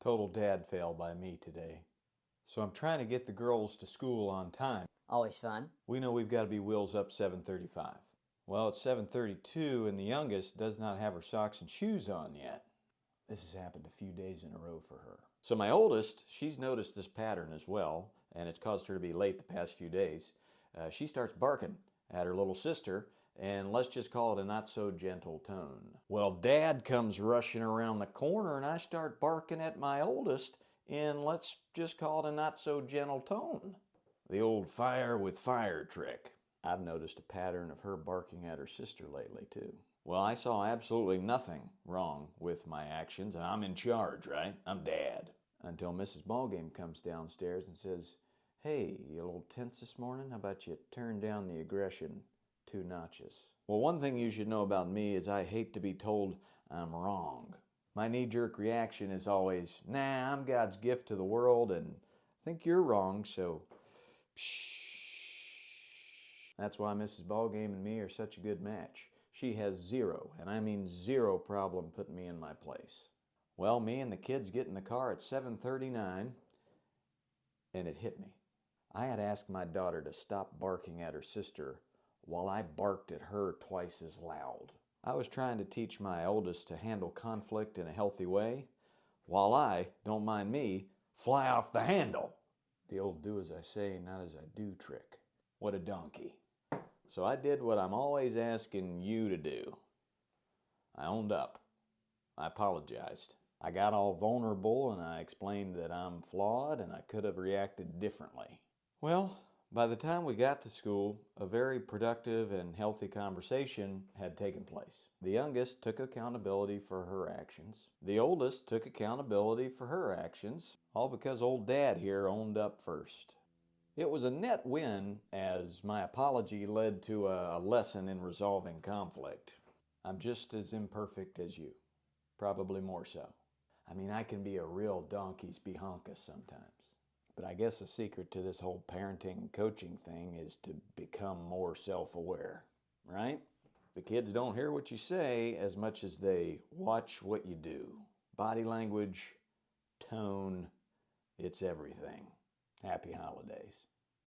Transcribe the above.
Total dad fail by me today. So I'm trying to get the girls to school on time. Always fun. We know we've got to be wheels up 7:35. Well, it's 7:32 and the youngest does not have her socks and shoes on yet. This has happened a few days in a row for her. So my oldest, she's noticed this pattern as well, and it's caused her to be late the past few days. She starts barking at her little sister, and let's just call it a not so gentle tone. Well, Dad comes rushing around the corner and I start barking at my oldest in, let's just call it a not so gentle tone. The old fire with fire trick. I've noticed a pattern of her barking at her sister lately too. Well, I saw absolutely nothing wrong with my actions, and I'm in charge, right? I'm Dad. Until Mrs Ballgame comes downstairs and says, "Hey, you a little tense this morning? How about you turn down the aggression 2 notches?" Well, one thing you should know about me is I hate to be told I'm wrong. My knee-jerk reaction is always, nah, I'm God's gift to the world and I think you're wrong, so shhhhh. That's why Mrs Ballgame and me are such a good match. She has zero, and I mean zero problem putting me in my place. Well, me and the kids get in the car at 7:39 and it hit me. I had asked my daughter to stop barking at her sister while I barked at her twice as loud. I was trying to teach my oldest to handle conflict in a healthy way, while I, don't mind me, fly off the handle. The old do as I say, not as I do trick. What a donkey. So I did what I'm always asking you to do. I owned up. I apologized. I got all vulnerable and I explained that I'm flawed and I could have reacted differently. Well, by the time we got to school, a very productive and healthy conversation had taken place. The youngest took accountability for her actions. The oldest took accountability for her actions, all because old Dad here owned up first. It was a net win as my apology led to a lesson in resolving conflict. I'm just as imperfect as you, probably more so. I mean, I can be a real donkey's Beehonkus sometimes. But I guess the secret to this whole parenting and coaching thing is to become more self-aware, right? The kids don't hear what you say as much as they watch what you do. Body language, tone, it's everything. Happy holidays.